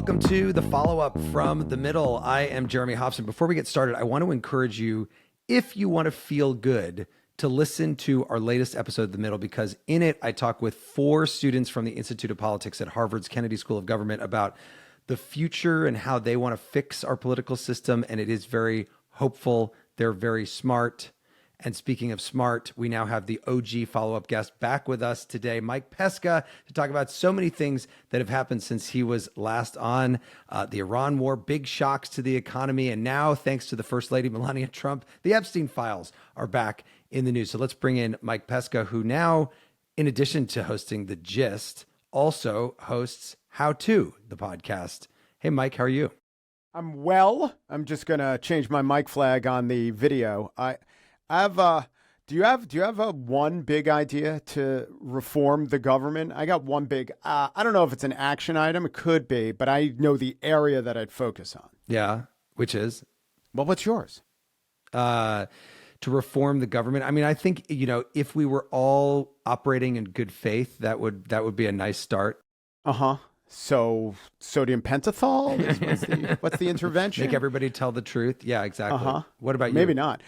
Welcome to the follow-up from the middle. I am Jeremy Hobson. Before we get started, I want to encourage you, if you want to feel good, to listen to our latest episode of The Middle, because in it, I talk with 4 students from the Institute of Politics at Harvard's Kennedy School of Government about the future and how they want to fix our political system. And it is very hopeful. They're very smart. And speaking of smart, we now have the OG follow-up guest back with us today, Mike Pesca, to talk about so many things that have happened since he was last on. The Iran war, big shocks to the economy. And now, thanks to the First Lady, Melania Trump, the Epstein files are back in the news. So let's bring in Mike Pesca, who now, in addition to hosting The Gist, also hosts How To, the podcast. Hey, Mike, how are you? I'm well. I'm just going to change my mic flag on the video. Do you have a one big idea to reform the government? I got one big, I don't know if it's an action item. It could be, but I know the area that I'd focus on. Yeah. Which is? Well, what's yours? To reform the government. I mean, I think, if we were all operating in good faith, that would be a nice start. Uh-huh. So sodium pentothal? What's the intervention? Make everybody tell the truth. Yeah, exactly. Uh-huh. What about you? Maybe not.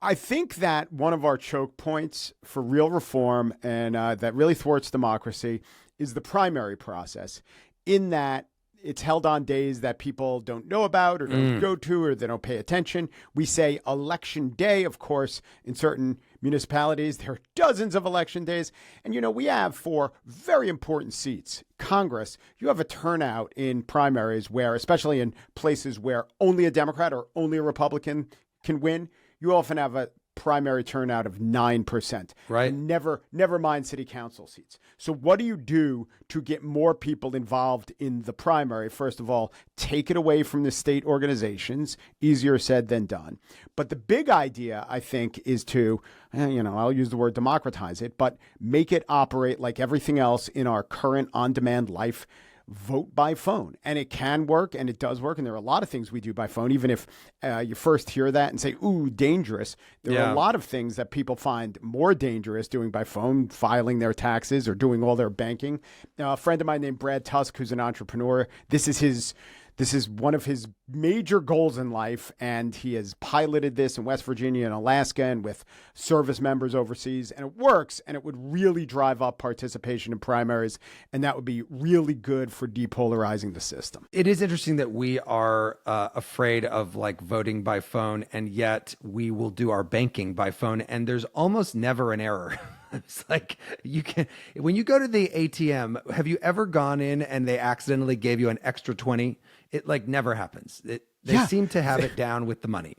I think that one of our choke points for real reform and that really thwarts democracy is the primary process, in that it's held on days that people don't know about or don't go to or they don't pay attention. We say election day, of course, in certain municipalities. There are dozens of election days. And, we have 4 very important seats. Congress, you have a turnout in primaries where, especially in places where only a Democrat or only a Republican can win, you often have a primary turnout of 9%. Right. And never mind city council seats. So what do you do to get more people involved in the primary? First of all, take it away from the state organizations. Easier said than done. But the big idea, I think, is to, I'll use the word democratize it, but make it operate like everything else in our current on-demand life. Vote by phone. And it can work, and it does work. And there are a lot of things we do by phone, even if you first hear that and say, ooh, dangerous. There are a lot of things that people find more dangerous doing by phone, filing their taxes or doing all their banking. A friend of mine named Brad Tusk, who's an entrepreneur, this is one of his major goals in life, and he has piloted this in West Virginia and Alaska and with service members overseas, and it works, and it would really drive up participation in primaries, and that would be really good for depolarizing the system. It is interesting that we are afraid of voting by phone, and yet we will do our banking by phone, and there's almost never an error. It's like when you go to the ATM, have you ever gone in and they accidentally gave you an extra 20? It never happens. They seem to have it down with the money.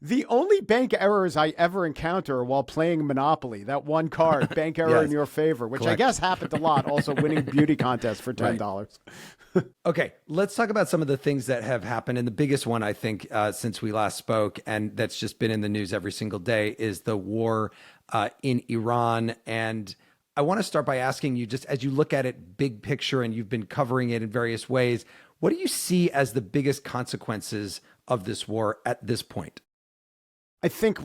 The only bank errors I ever encounter while playing Monopoly, that one card, bank error in your favor, which I guess happened a lot, also winning beauty contests for $10. Right. Okay, let's talk about some of the things that have happened. And the biggest one, I think, since we last spoke, and that's just been in the news every single day, is the war in Iran. And I want to start by asking you, just as you look at it big picture, and you've been covering it in various ways, what do you see as the biggest consequences of this war at this point? I think,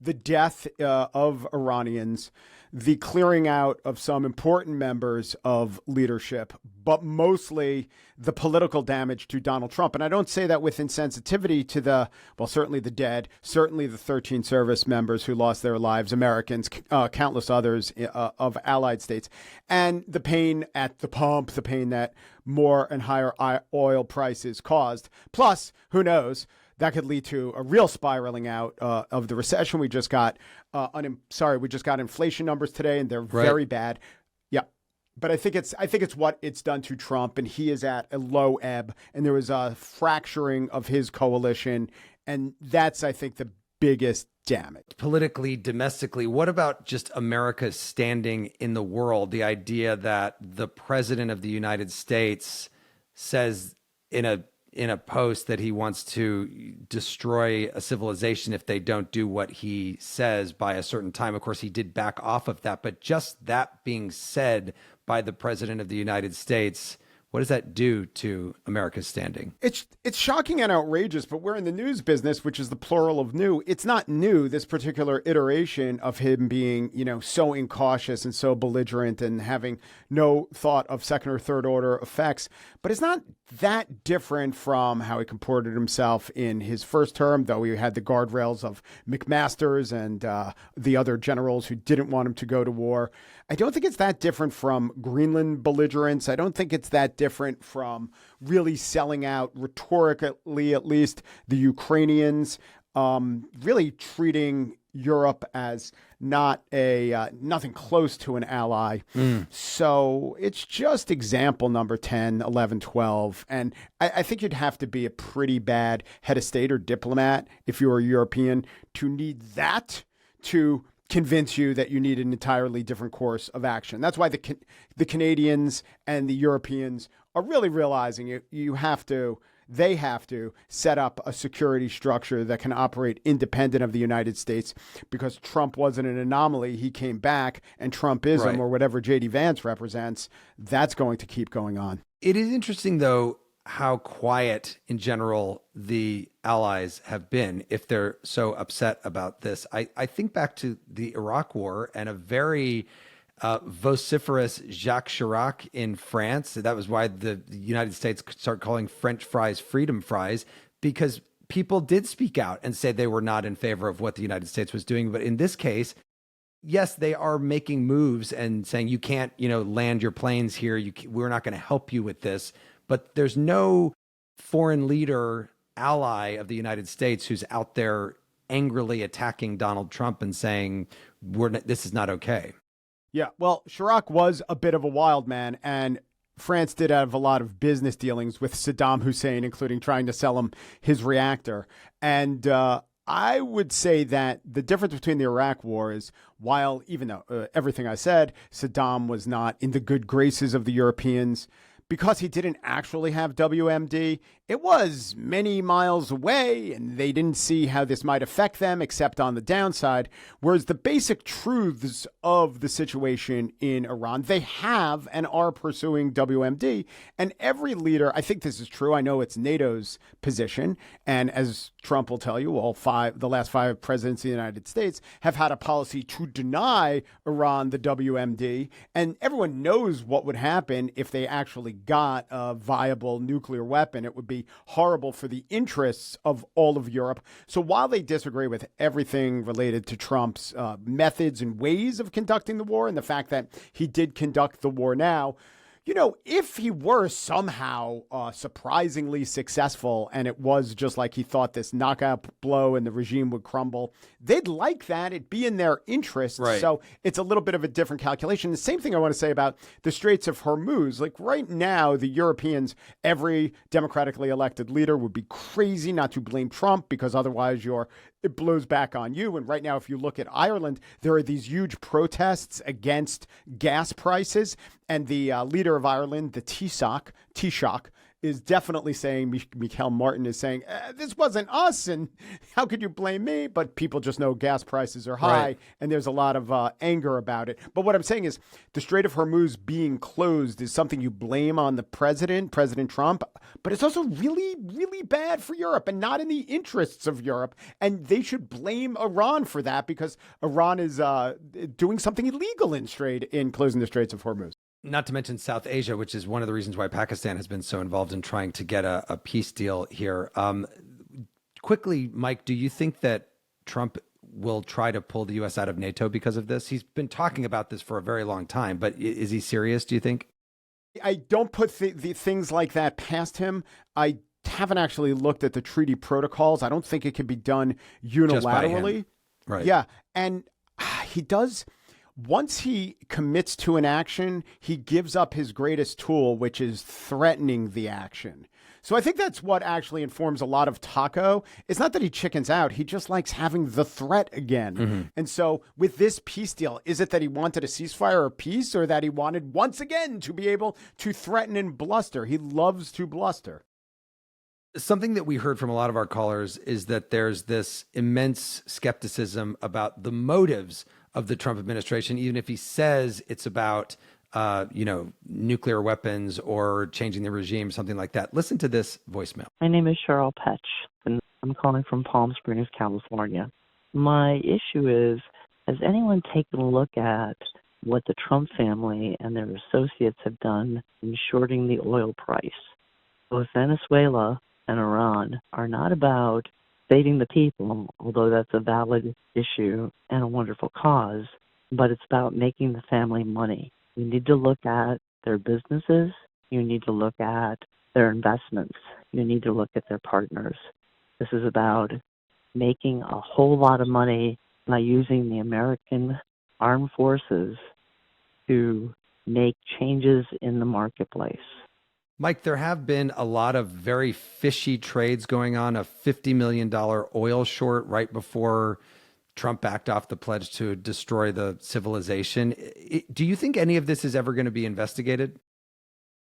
the death of Iranians, the clearing out of some important members of leadership, but mostly the political damage to Donald Trump. And I don't say that with insensitivity to certainly the dead, certainly the 13 service members who lost their lives, Americans, countless others of allied states, and the pain at the pump, the pain that more and higher oil prices caused. Plus, who knows? That could lead to a real spiraling out of the recession. We just got inflation numbers today, and they're very bad. Yeah, but I think it's what it's done to Trump, and he is at a low ebb, and there was a fracturing of his coalition, and that's, I think, the biggest damage. Politically, domestically, what about just America's standing in the world? The idea that the president of the United States says in a post that he wants to destroy a civilization if they don't do what he says by a certain time. Of course, he did back off of that. But just that being said by the president of the United States, what does that do to America's standing? It's shocking and outrageous, but we're in the news business, which is the plural of new. It's not new, this particular iteration of him being, so incautious and so belligerent and having no thought of second or third order effects. But it's not that different from how he comported himself in his first term, though he had the guardrails of McMaster's and the other generals who didn't want him to go to war. I don't think it's that different from Greenland belligerents. I don't think it's that different from really selling out, rhetorically at least, the Ukrainians, really treating Europe as not nothing close to an ally. So it's just example number 10, 11, 12. And I think you'd have to be a pretty bad head of state or diplomat if you were a European to need that to convince you that you need an entirely different course of action. That's why the Canadians and the Europeans are really realizing they have to set up a security structure that can operate independent of the United States, because Trump wasn't an anomaly. He came back, and Trumpism, Right. or whatever J.D. Vance represents, that's going to keep going on. It is interesting, though, how quiet in general the allies have been if they're so upset about this. I think back to the Iraq War and a very vociferous Jacques Chirac in France. That was why the United States started calling French fries freedom fries, because people did speak out and say they were not in favor of what the United States was doing. But in this case, yes, they are making moves and saying you can't, land your planes here. We're not going to help you with this. But there's no foreign leader ally of the United States who's out there angrily attacking Donald Trump and saying this is not okay. Yeah, well, Chirac was a bit of a wild man, and France did have a lot of business dealings with Saddam Hussein, including trying to sell him his reactor. And I would say that the difference between the Iraq War is, while even though everything I said, Saddam was not in the good graces of the Europeans, because he didn't actually have WMD, it was many miles away, and they didn't see how this might affect them except on the downside. Whereas the basic truths of the situation in Iran, they have and are pursuing WMD. And every leader, I think this is true. I know it's NATO's position. And as Trump will tell you, the last 5 presidents of the United States have had a policy to deny Iran the WMD. And everyone knows what would happen if they actually got a viable nuclear weapon. It would be horrible for the interests of all of Europe. So while they disagree with everything related to Trump's methods and ways of conducting the war, and the fact that he did conduct the war now, if he were somehow surprisingly successful and it was just like he thought, this knockout blow and the regime would crumble, they'd like that. It'd be in their interest. Right. So it's a little bit of a different calculation. The same thing I want to say about the Straits of Hormuz. Like right now, the Europeans, every democratically elected leader would be crazy not to blame Trump, because otherwise it blows back on you. And right now, if you look at Ireland, there are these huge protests against gas prices. And the leader of Ireland, the Taoiseach, is definitely saying, Michael Martin is saying, this wasn't us, and how could you blame me? But people just know gas prices are high, Right. and there's a lot of anger about it. But what I'm saying is the Strait of Hormuz being closed is something you blame on the President Trump, but it's also really, really bad for Europe and not in the interests of Europe. And they should blame Iran for that, because Iran is doing something illegal in closing the Straits of Hormuz. Not to mention South Asia, which is one of the reasons why Pakistan has been so involved in trying to get a peace deal here. Quickly, Mike, do you think that Trump will try to pull the U.S. out of NATO because of this? He's been talking about this for a very long time, but is he serious, do you think? I don't put the things like that past him. I haven't actually looked at the treaty protocols. I don't think it can be done unilaterally. Just by him. Right. Yeah. And he does. Once he commits to an action, he gives up his greatest tool, which is threatening the action. So I think that's what actually informs a lot of Taco. It's not that he chickens out. He just likes having the threat again. Mm-hmm. And so with this peace deal, is it that he wanted a ceasefire or peace, or that he wanted once again to be able to threaten and bluster? He loves to bluster. Something that we heard from a lot of our callers is that there's this immense skepticism about the motives of the Trump administration, even if he says it's about, nuclear weapons or changing the regime, something like that. Listen to this voicemail. My name is Cheryl Petch, and I'm calling from Palm Springs, California. My issue is, has anyone taken a look at what the Trump family and their associates have done in shorting the oil price? Both Venezuela and Iran are not about saving the people, although that's a valid issue and a wonderful cause, but it's about making the family money. You need to look at their businesses. You need to look at their investments. You need to look at their partners. This is about making a whole lot of money by using the American armed forces to make changes in the marketplace. Mike, there have been a lot of very fishy trades going on, a $50 million oil short right before Trump backed off the pledge to destroy the civilization. Do you think any of this is ever going to be investigated?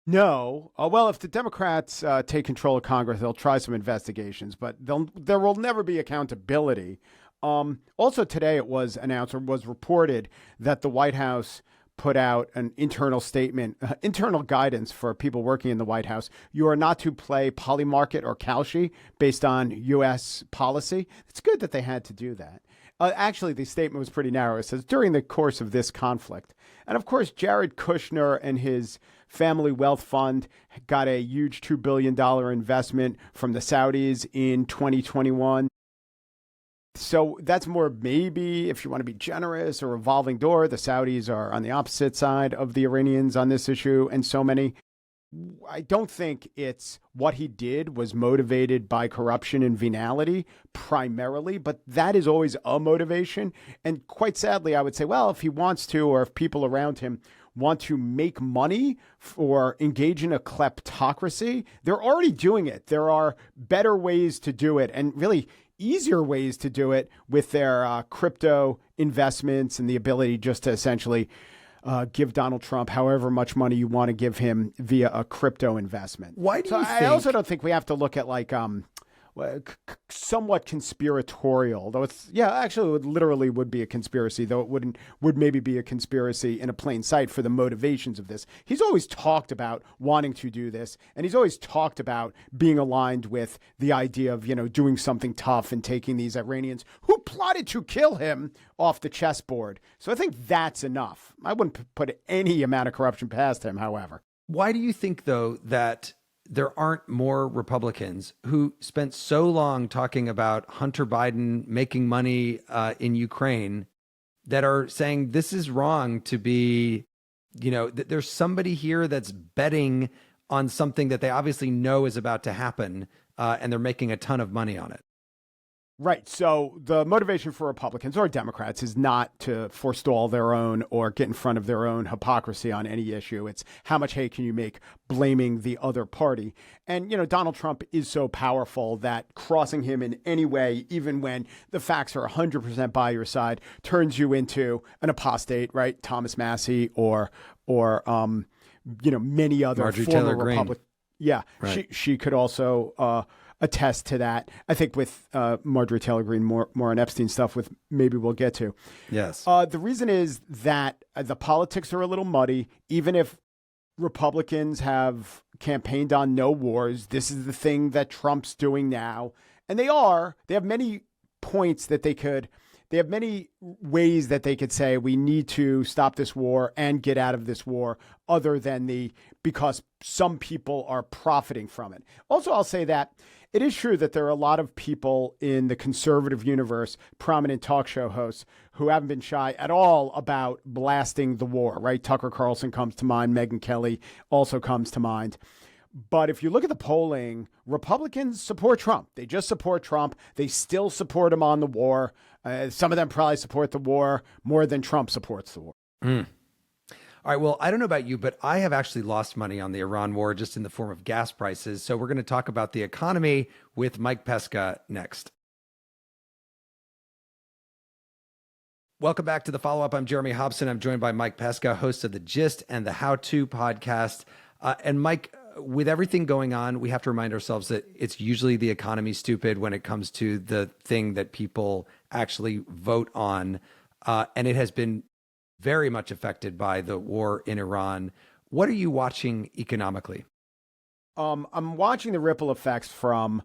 No. Well, if the Democrats take control of Congress, they'll try some investigations, but there will never be accountability. Also today it was announced or was reported that the White House put out an internal statement, internal guidance for people working in the White House. You are not to play Polymarket or Kalshi based on U.S. policy. It's good that they had to do that. Actually, the statement was pretty narrow. It says, during the course of this conflict. And of course, Jared Kushner and his family wealth fund got a huge $2 billion investment from the Saudis in 2021. So that's more maybe, if you want to be generous, a revolving door. The Saudis are on the opposite side of the Iranians on this issue, and so many. I don't think it's what he did was motivated by corruption and venality primarily, but that is always a motivation. And quite sadly, I would say, well, if he wants to, or if people around him want to make money or engage in a kleptocracy, they're already doing it. There are better ways to do it, and really easier ways to do it with their crypto investments and the ability just to essentially give Donald Trump however much money you want to give him via a crypto investment. Why do you think? I also don't think we have to look at like somewhat conspiratorial, though it's, actually it literally would be a conspiracy, though it would maybe be a conspiracy in a plain sight for the motivations of this. He's always talked about wanting to do this, and he's always talked about being aligned with the idea of, doing something tough and taking these Iranians who plotted to kill him off the chessboard. So I think that's enough. I wouldn't put any amount of corruption past him, however. Why do you think, though, that there aren't more Republicans who spent so long talking about Hunter Biden making money in Ukraine that are saying this is wrong to be, there's somebody here that's betting on something that they obviously know is about to happen, and they're making a ton of money on it? Right. So the motivation for Republicans or Democrats is not to forestall their own or get in front of their own hypocrisy on any issue. It's how much hay can you make blaming the other party? And, Donald Trump is so powerful that crossing him in any way, even when the facts are 100% by your side, turns you into an apostate, right? Thomas Massey or many other Marjorie former Taylor Greene. Republicans. Yeah. Right. She could also attest to that. I think with Marjorie Taylor Greene, more on Epstein stuff, with maybe we'll get to. Yes. The reason is that the politics are a little muddy. Even if Republicans have campaigned on no wars, this is the thing that Trump's doing now. And they have many points that they have many ways that they could say we need to stop this war and get out of this war, other than because some people are profiting from it. Also, I'll say that it is true that there are a lot of people in the conservative universe, prominent talk show hosts, who haven't been shy at all about blasting the war, right? Tucker Carlson comes to mind. Megyn Kelly also comes to mind. But if you look at the polling, Republicans support Trump. They just support Trump. They still support him on the war. Some of them probably support the war more than Trump supports the war. All right. Well, I don't know about you, but I have actually lost money on the Iran war just in the form of gas prices. So we're going to talk about the economy with Mike Pesca next. Welcome back to the follow-up. I'm Jeremy Hobson. I'm joined by Mike Pesca, host of The Gist and the How To podcast. And Mike, with everything going on, we have to remind ourselves that it's usually the economy stupid when it comes to the thing that people actually vote on. And it has been very much affected by the war in Iran. What are you watching economically? I'm watching the ripple effects from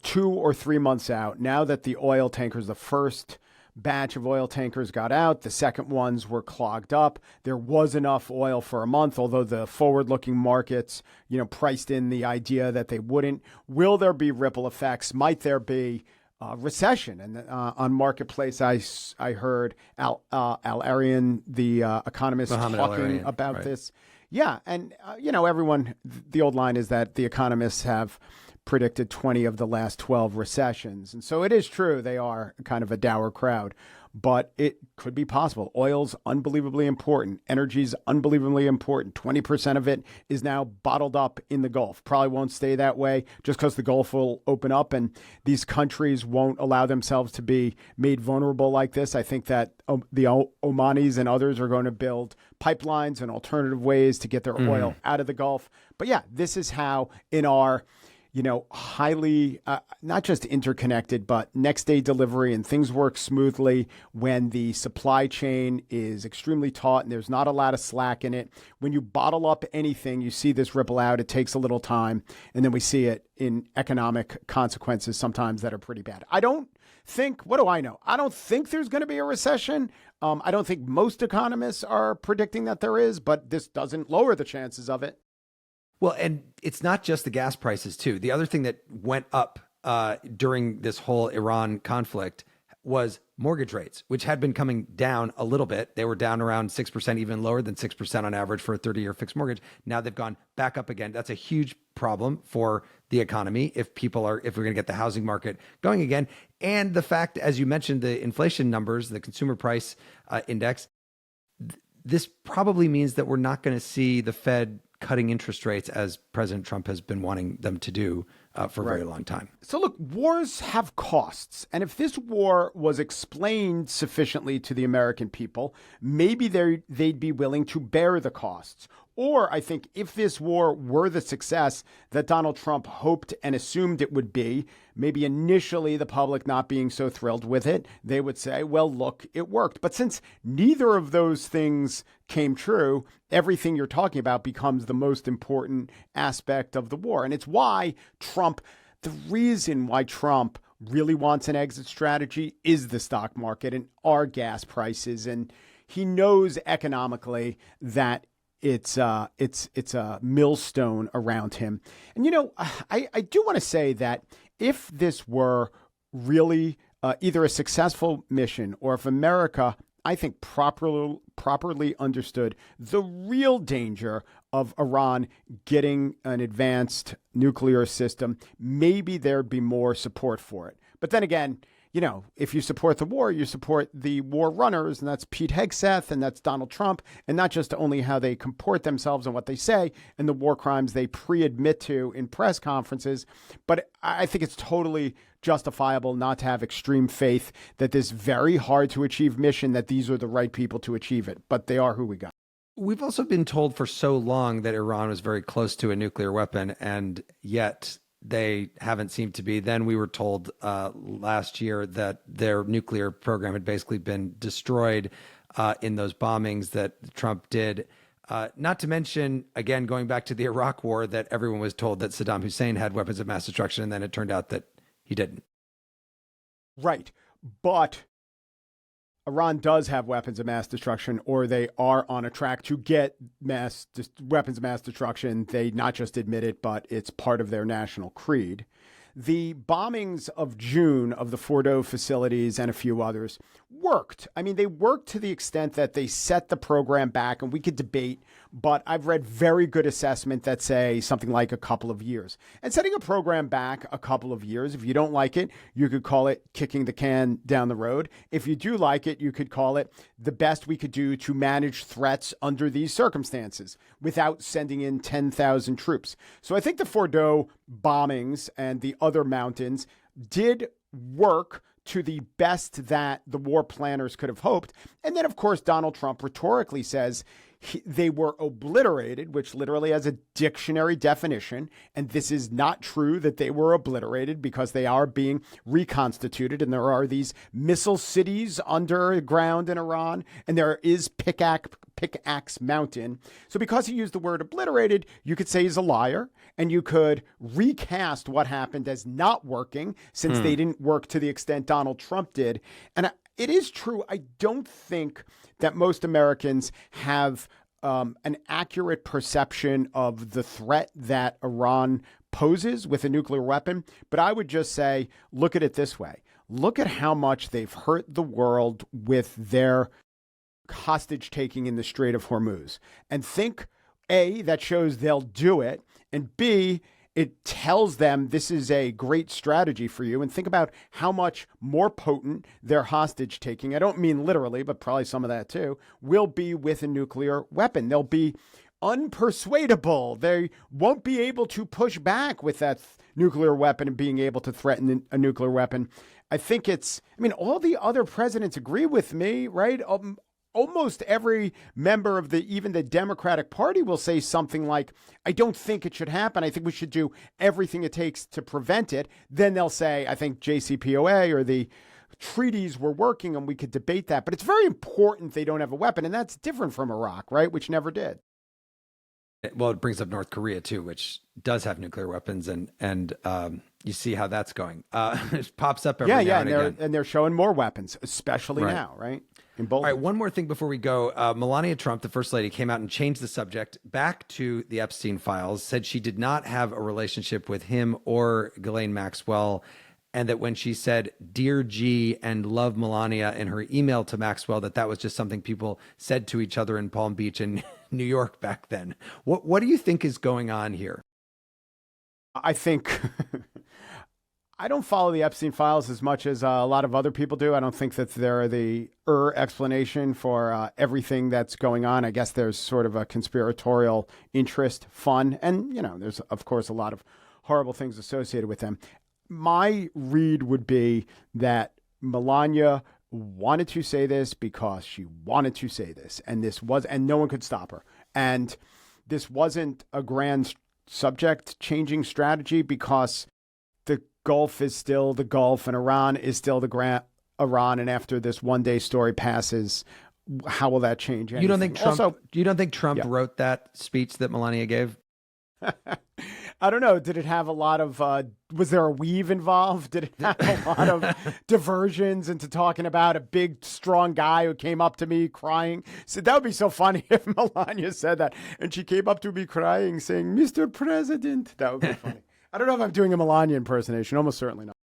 2 or 3 months out. Now that the oil tankers, the first batch of oil tankers got out. The second ones were clogged up. There was enough oil for a month, although the forward-looking markets, priced in the idea that they wouldn't. Will there be ripple effects? Might there be recession? And on Marketplace, I heard Al Arian, the economist, Muhammad talking about right. this. Yeah, and everyone. The old line is that the economists have predicted 20 of the last 12 recessions, and so it is true they are kind of a dour crowd. But it could be possible. Oil's unbelievably important. Energy's unbelievably important. 20% of it is now bottled up in the Gulf. Probably won't stay that way just because the Gulf will open up and these countries won't allow themselves to be made vulnerable like this. I think that the Omanis and others are going to build pipelines and alternative ways to get their oil out of the Gulf. But yeah, this is how in our highly, not just interconnected, but next day delivery and things work smoothly when the supply chain is extremely taut and there's not a lot of slack in it. When you bottle up anything, you see this ripple out. It takes a little time. And then we see it in economic consequences sometimes that are pretty bad. I don't think, what do I know? I don't think there's going to be a recession. I don't think most economists are predicting that there is, but this doesn't lower the chances of it. Well, and it's not just the gas prices, too. The other thing that went up during this whole Iran conflict was mortgage rates, which had been coming down a little bit. They were down around 6%, even lower than 6% on average for a 30-year fixed mortgage. Now they've gone back up again. That's a huge problem for the economy if we're going to get the housing market going again. And the fact, as you mentioned, the inflation numbers, the consumer price index, this probably means that we're not going to see the Fed cutting interest rates as President Trump has been wanting them to do for a very long time. So look, wars have costs. And if this war was explained sufficiently to the American people, maybe they'd be willing to bear the costs. Or I think if this war were the success that Donald Trump hoped and assumed it would be, maybe initially the public not being so thrilled with it, they would say, well, look, it worked. But since neither of those things came true, everything you're talking about becomes the most important aspect of the war. And it's why the reason why Trump really wants an exit strategy is the stock market and our gas prices. And he knows economically that it's a millstone around him. And, I do want to say that if this were really either a successful mission or if America, I think, properly understood the real danger of Iran getting an advanced nuclear system, maybe there'd be more support for it. But then again, if you support the war, you support the war runners, and that's Pete Hegseth, and that's Donald Trump, and not just only how they comport themselves and what they say and the war crimes they pre-admit to in press conferences. But I think it's totally justifiable not to have extreme faith that this very hard to achieve mission, that these are the right people to achieve it. But they are who we got. We've also been told for so long that Iran was very close to a nuclear weapon, and yet they haven't seemed to be. Then we were told last year that their nuclear program had basically been destroyed in those bombings that Trump did. Not to mention, again, going back to the Iraq war, that everyone was told that Saddam Hussein had weapons of mass destruction, and then it turned out that he didn't. Right. But Iran does have weapons of mass destruction, or they are on a track to get weapons of mass destruction. They not just admit it, but it's part of their national creed. The bombings of June of the Fordo facilities and a few others worked. I mean, they worked to the extent that they set the program back, and we could debate, but I've read very good assessment that say something like a couple of years. And setting a program back a couple of years, if you don't like it, you could call it kicking the can down the road. If you do like it, you could call it the best we could do to manage threats under these circumstances without sending in 10,000 troops. So I think the Fordo bombings and the other mountains did work to the best that the war planners could have hoped. And then, of course, Donald Trump rhetorically says they were obliterated, which literally has a dictionary definition. And this is not true that they were obliterated, because they are being reconstituted. And there are these missile cities underground in Iran. And there is Pickaxe Mountain. So because he used the word obliterated, you could say he's a liar. And you could recast what happened as not working, since they didn't work to the extent Donald Trump did. And It is true. I don't think that most Americans have an accurate perception of the threat that Iran poses with a nuclear weapon. But I would just say, look at it this way. Look at how much they've hurt the world with their hostage taking in the Strait of Hormuz. And think, A, that shows they'll do it. And B, it tells them this is a great strategy for you. And think about how much more potent their hostage taking, I don't mean literally, but probably some of that too, will be with a nuclear weapon. They'll be unpersuadable. They won't be able to push back with that nuclear weapon and being able to threaten a nuclear weapon. I think all the other presidents agree with me, right? Almost every member of even the Democratic Party will say something like, I don't think it should happen. I think we should do everything it takes to prevent it. Then they'll say, I think JCPOA or the treaties were working and we could debate that. But it's very important they don't have a weapon. And that's different from Iraq, right? Which never did. Well, it brings up North Korea too, which does have nuclear weapons, and you see how that's going. It pops up every now and again. And they're showing more weapons, especially now, right? In both. All right, one more thing before we go. Melania Trump, the first lady, came out and changed the subject back to the Epstein files, said she did not have a relationship with him or Ghislaine Maxwell, and that when she said "Dear G" and "Love Melania" in her email to Maxwell, that was just something people said to each other in Palm Beach and New York back then. What do you think is going on here? I think I don't follow the Epstein files as much as a lot of other people do. I don't think that they're the explanation for everything that's going on. I guess there's sort of a conspiratorial interest, fun, and there's of course a lot of horrible things associated with them. My read would be that Melania wanted to say this because she wanted to say this, and no one could stop her. And this wasn't a grand subject changing strategy because the Gulf is still the Gulf and Iran is still the Iran. And after this one-day story passes, how will that change anything? You don't think Trump wrote that speech that Melania gave? I don't know. Did it have a lot of, was there a weave involved? Did it have a lot of diversions into talking about a big, strong guy who came up to me crying? So that would be so funny if Melania said that. And she came up to me crying saying, Mr. President. That would be funny. I don't know if I'm doing a Melania impersonation. Almost certainly not.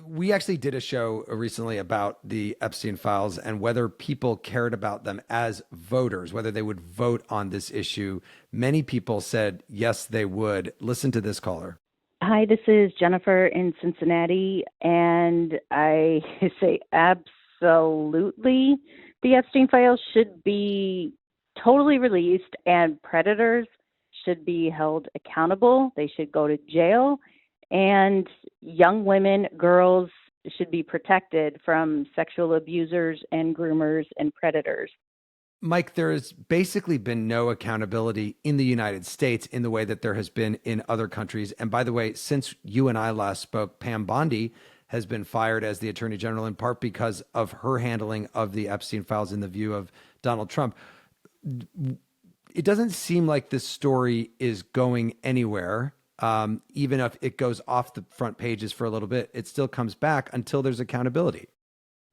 We actually did a show recently about the Epstein files and whether people cared about them as voters, whether they would vote on this issue. Many people said, yes, they would. Listen to this caller. Hi, this is Jennifer in Cincinnati, and I say absolutely the Epstein files should be totally released and predators should be held accountable. They should go to jail. And young women, girls should be protected from sexual abusers and groomers and predators. Mike, there has basically been no accountability in the United States in the way that there has been in other countries. And by the way, since you and I last spoke, Pam Bondi has been fired as the Attorney General in part because of her handling of the Epstein files in the view of Donald Trump. It doesn't seem like this story is going anywhere. Even if it goes off the front pages for a little bit, it still comes back until there's accountability.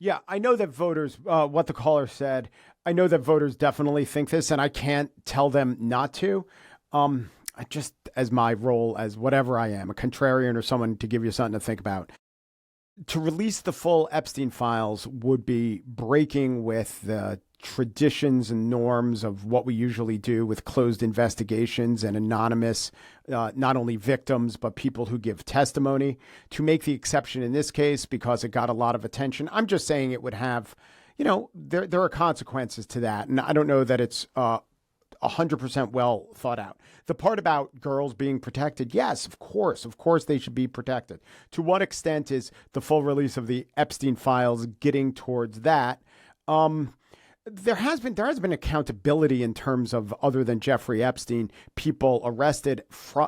Yeah, I know that voters, what the caller said, I know that voters definitely think this, and I can't tell them not to. I just, as my role as whatever I am, a contrarian or someone to give you something to think about, to release the full Epstein files would be breaking with the traditions and norms of what we usually do with closed investigations and anonymous, not only victims, but people who give testimony. To make the exception in this case, because it got a lot of attention, I'm just saying it would have, there are consequences to that. And I don't know that it's 100% well thought out. The part about girls being protected, yes, of course they should be protected. To what extent is the full release of the Epstein files getting towards that? There has been accountability in terms of, other than Jeffrey Epstein, people arrested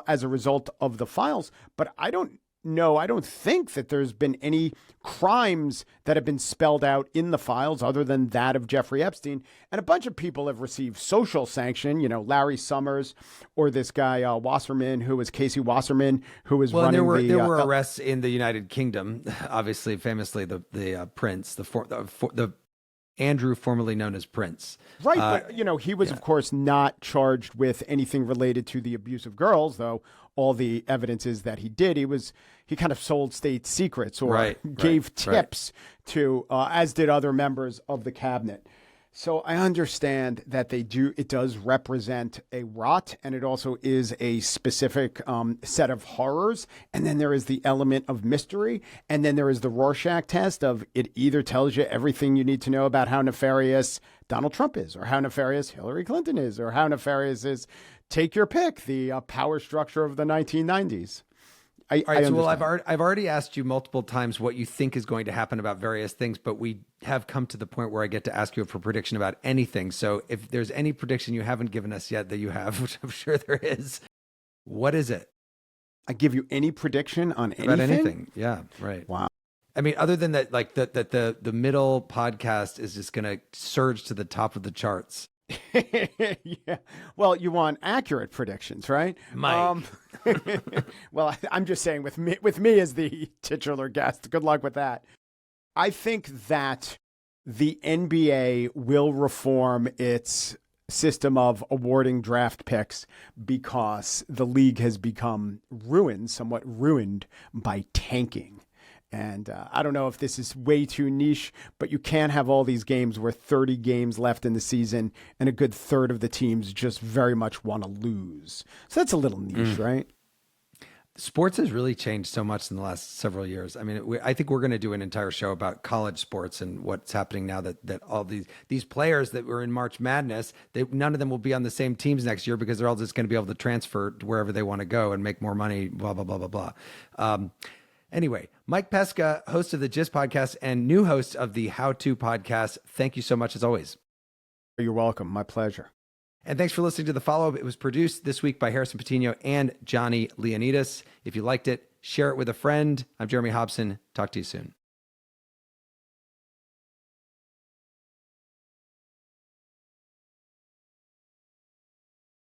as a result of the files. But I don't know, I don't think that there's been any crimes that have been spelled out in the files other than that of Jeffrey Epstein. And a bunch of people have received social sanction, Larry Summers or this guy Wasserman, who was Casey Wasserman, who was running there were arrests in the United Kingdom, obviously, famously the Prince, the Andrew, formerly known as Prince. Right, but, he was, of course, not charged with anything related to the abuse of girls, though all the evidence is that he did. He kind of sold state secrets or gave tips to, as did other members of the cabinet. So I understand that it does represent a rot, and it also is a specific set of horrors. And then there is the element of mystery. And then there is the Rorschach test of it either tells you everything you need to know about how nefarious Donald Trump is, or how nefarious Hillary Clinton is, or how nefarious is, take your pick, the power structure of the 1990s. All right, so I've already asked you multiple times what you think is going to happen about various things, but we have come to the point where I get to ask you for prediction about anything. So if there's any prediction you haven't given us yet that you have, which I'm sure there is, what is it? I give you any prediction on anything? About anything. Yeah, right. Wow. I mean, other than that, like that the middle podcast is just going to surge to the top of the charts. Yeah. Well, you want accurate predictions, right? Mike. Well, I'm just saying with me as the titular guest, good luck with that. I think that the NBA will reform its system of awarding draft picks because the league has become somewhat ruined by tanking. And I don't know if this is way too niche, but you can't have all these games where 30 games left in the season and a good third of the teams just very much want to lose. So that's a little niche, right? Sports has really changed so much in the last several years. I mean, I think we're going to do an entire show about college sports and what's happening now that all these players that were in March Madness, none of them will be on the same teams next year because they're all just going to be able to transfer to wherever they want to go and make more money, blah, blah, blah, blah, blah. Anyway, Mike Pesca, host of the GIST podcast and new host of the How To podcast. Thank you so much as always. You're welcome. My pleasure. And thanks for listening to The Follow-Up. It was produced this week by Harrison Patino and Johnny Leonidas. If you liked it, share it with a friend. I'm Jeremy Hobson. Talk to you soon.